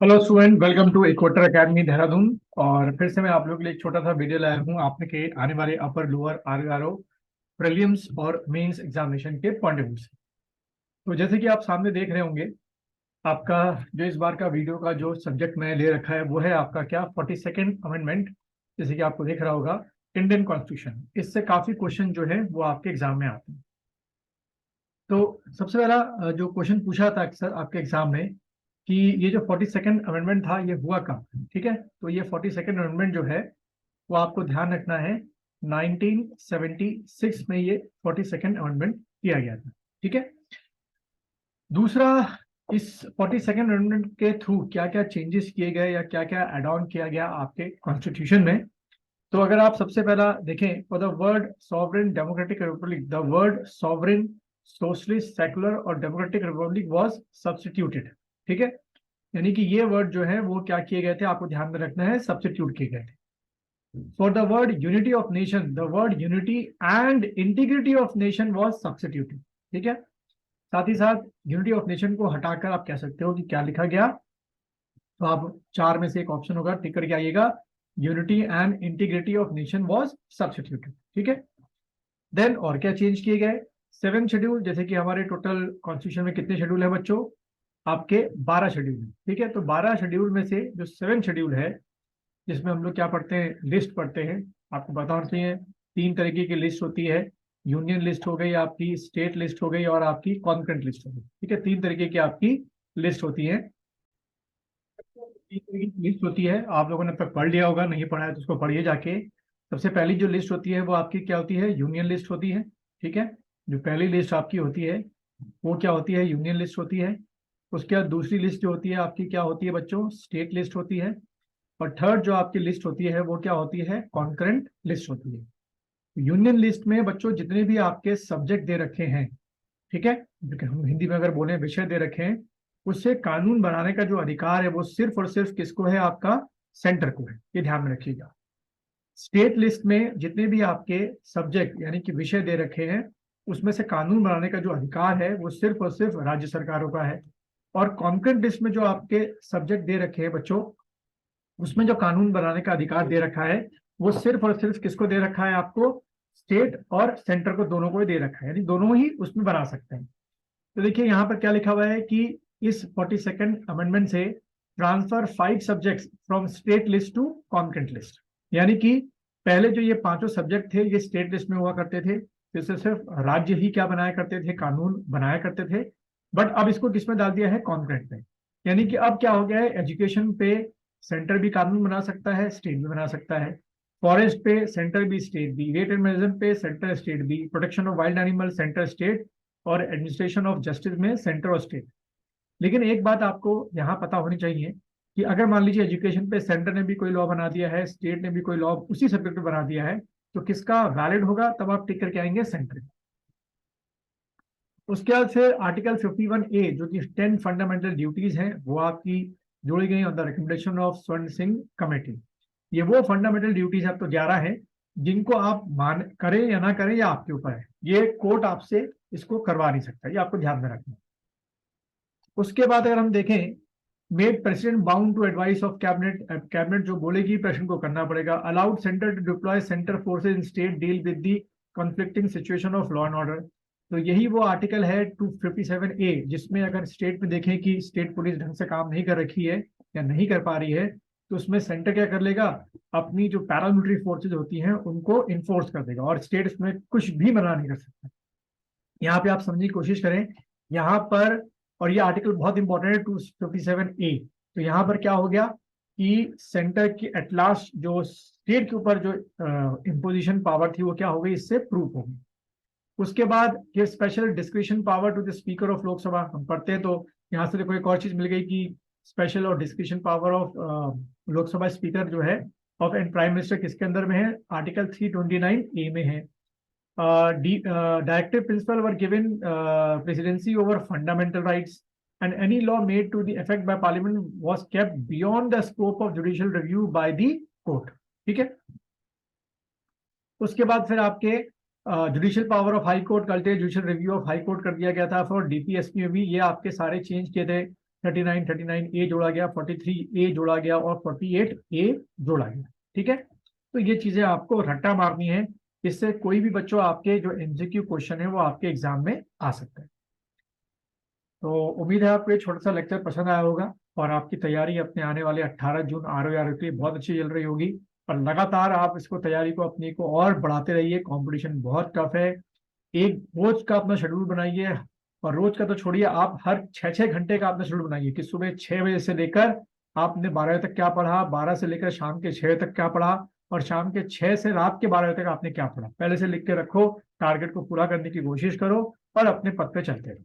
Hello student, welcome to equator academy Dehradun. और फिर से मैं आप लोगों के लिए एक छोटा सा वीडियो लाया हूँ आपने के आने वाले अपर लोअर आर प्रीलिम्स और मेंस एग्जामिनेशन के पॉइंट ऑफ व्यू से। तो जैसे कि आप सामने देख रहे होंगे, आपका जो इस बार का वीडियो का जो सब्जेक्ट मैंने ले रखा है वो है आपका क्या 42nd अमेंडमेंट। जैसे कि आपको दिख रहा होगा, इंडियन कॉन्स्टिट्यूशन। इससे काफी क्वेश्चन जो है वो आपके एग्जाम में आते हैं। तो सबसे पहला जो क्वेश्चन पूछा था अक्सर आपके एग्जाम में कि ये जो 42nd अमेंडमेंट था ये हुआ कब। ठीक है, तो ये 42nd अमेंडमेंट जो है वो आपको ध्यान रखना है, 1976 में ये 42nd अमेंडमेंट किया गया था। ठीक है, दूसरा, इस 42nd अमेंडमेंट के थ्रू क्या क्या चेंजेस किए गए या क्या क्या एड ऑन किया गया आपके कॉन्स्टिट्यूशन में। तो अगर आप सबसे पहला देखें, for the word sovereign democratic Republic, the word sovereign socialist secular और डेमोक्रेटिक रिपब्लिक वाज सब्स्टिट्यूटेड। ठीक है, यानी कि ये वर्ड जो है वो क्या किए गए थे, आपको ध्यान में रखना है, सब्स्टिट्यूट किए गए थे। For the word unity of nation, the word unity and integrity of nation was substituted. ठीक है, साथ ही साथ यूनिटी ऑफ नेशन को हटाकर आप कह सकते हो कि क्या लिखा गया। तो आप चार में से एक ऑप्शन होगा, टिक करके आइएगा, unity and integrity of nation was substituted. ठीक है, देन और क्या चेंज किए गए, सेवन शेड्यूल। जैसे कि हमारे टोटल कॉन्स्टिट्यूशन में कितने शेड्यूल है बच्चों, आपके 12 शेड्यूल है। ठीक है, तो 12 शेड्यूल में से जो सेवन शेड्यूल है, जिसमें हम लोग क्या पढ़ते हैं, लिस्ट पढ़ते हैं। आपको पता होना चाहिए, तीन तरीके की लिस्ट होती है। यूनियन लिस्ट हो गई आपकी, स्टेट लिस्ट हो गई और आपकी कॉन्करेंट लिस्ट हो गई। ठीक है, तीन तरीके की आपकी लिस्ट होती है। तीन तरीके की लिस्ट होती है, आप लोगों ने अब तक पढ़ लिया होगा, नहीं पढ़ा है तो उसको पढ़िए जाके। सबसे पहली जो लिस्ट होती है वो आपकी क्या होती है, यूनियन लिस्ट होती है। ठीक है, जो पहली लिस्ट आपकी होती है वो क्या होती है, यूनियन लिस्ट होती है। उसके बाद दूसरी लिस्ट जो होती है आपकी क्या होती है बच्चों, स्टेट लिस्ट होती है। और थर्ड जो आपकी लिस्ट होती है वो क्या होती है, कॉन्करेंट लिस्ट होती है। यूनियन लिस्ट में बच्चों जितने भी आपके सब्जेक्ट दे रखे हैं, ठीक है, जो कि हम हिंदी में अगर बोले विषय दे रखे हैं, उससे कानून बनाने का जो अधिकार है वो सिर्फ और सिर्फ किसको है, आपका सेंटर को है। ये ध्यान में रखिएगा। स्टेट लिस्ट में जितने भी आपके सब्जेक्ट यानी कि विषय दे रखे हैं, उसमें से कानून बनाने का जो अधिकार है वो सिर्फ और सिर्फ राज्य सरकारों का है। और कॉन्करेंट लिस्ट में जो आपके सब्जेक्ट दे रखे हैं बच्चों, उसमें जो कानून बनाने का अधिकार दे रखा है वो सिर्फ और सिर्फ किसको दे रखा है, आपको स्टेट और सेंटर को, दोनों को ही दे रखा है, यानी दोनों ही उसमें बना सकते हैं। तो देखिए यहाँ पर क्या लिखा हुआ है कि इस 42nd अमेंडमेंट से transfer 5 subjects from state list to concurrent list. यानी कि पहले जो ये पांचों सब्जेक्ट थे ये स्टेट लिस्ट में हुआ करते थे, जिससे सिर्फ राज्य ही क्या बनाया करते थे, कानून बनाया करते थे। बट अब इसको किसमें डाल दिया है, कॉन्करेंट में। यानी कि अब क्या हो गया है, एजुकेशन पे सेंटर भी कानून बना सकता है, स्टेट भी बना सकता है। फॉरेस्ट पे सेंटर भी स्टेट भी, रेट एंड मैनेजमेंट पे सेंटर स्टेट भी, protection of wild animal centre state, और एडमिनिस्ट्रेशन ऑफ जस्टिस में सेंटर और स्टेट। लेकिन एक बात आपको यहाँ पता होनी चाहिए कि अगर मान लीजिए एजुकेशन पे सेंटर ने भी कोई लॉ बना दिया है, स्टेट ने भी कोई लॉ उसी सब्जेक्ट पे बना दिया है, तो किसका वैलिड होगा, तब आप टिक करके आएंगे, सेंटर। उसके बाद फिर आर्टिकल 51A जो कि 10 फंडामेंटल ड्यूटीज हैं वो आपकी जोड़ी गई ऑन द रिकमेंडेशन ऑफ स्वर्ण सिंह कमेटी। ये वो फंडामेंटल ड्यूटीज अब तो 11 है, जिनको आप मान करें या ना करें या आपके ऊपर है, ये कोर्ट आपसे इसको करवा नहीं सकता, ये आपको ध्यान में रखना है। उसके बाद अगर हम देखें, made president bound to advice of cabinet, cabinet जो बोलेगी प्रेसिडेंट को करना पड़ेगा। Allowed centre to deploy centre forces in state deal with the conflicting situation of law and order. तो यही वो आर्टिकल है 257A, जिसमें अगर स्टेट में देखें कि स्टेट पुलिस ढंग से काम नहीं कर रखी है या नहीं कर पा रही है, तो उसमें सेंटर क्या कर लेगा, अपनी जो पैरामिलिट्री फोर्सेज होती हैं उनको इन्फोर्स कर देगा, और स्टेट इसमें कुछ भी मना नहीं कर सकता। यहाँ पे आप समझने की कोशिश करें, यहाँ पर, और ये आर्टिकल बहुत इंपॉर्टेंट है 257A। तो यहाँ पर क्या हो गया कि सेंटर की एट लास्ट जो स्टेट के ऊपर जो इम्पोजिशन पावर थी वो क्या हो गई, इससे प्रूफ हो गई। उसके बाद ये special discretion power to the speaker of Lok Sabha हम पढ़ते हैं, तो यहाँ से देखो एक और चीज मिल गई कि स्पेशल और discretion power of Lok Sabha speaker जो है ऑफ एंड प्राइम मिनिस्टर किसके अंदर में है, आर्टिकल 329A में है। Directive principle were given presidency over fundamental rights, and any law made to the effect by parliament was kept beyond the scope of judicial review by the court। ठीक है, उसके बाद फिर आपके judicial power of high court, कल्टे judicial review of high court कर दिया गया था। फॉर डीपीएसपी में भी ये आपके सारे चेंज किए थे। 39 39 ए जोड़ा गया, 43 ए जोड़ा गया और 48 ए जोड़ा गया। ठीक है, तो ये चीजें आपको रट्टा मारनी है, इससे कोई भी बच्चों आपके जो एमसीक्यू क्वेश्चन है वो आपके एग्जाम में आ सकता है। तो उम्मीद है आपको ये छोटा सा लेक्चर पसंद आया होगा और आपकी तैयारी अपने आने वाले 18 जून ROE के लिए बहुत अच्छी चल रही होगी। और लगातार आप इसको तैयारी को अपनी को और बढ़ाते रहिए, कंपटीशन बहुत टफ है। एक रोज का अपना शेड्यूल बनाइए, और रोज का तो छोड़िए, आप हर 6-6 घंटे का अपना शेड्यूल बनाइए कि सुबह 6 बजे से लेकर आपने 12 बजे तक क्या पढ़ा, 12 से लेकर शाम के 6 तक क्या पढ़ा, और शाम के 6 से रात के 12 बजे तक आपने क्या पढ़ा, पहले से लिख के रखो, टारगेट को पूरा करने की कोशिश करो और अपने पद पे चलते रहो।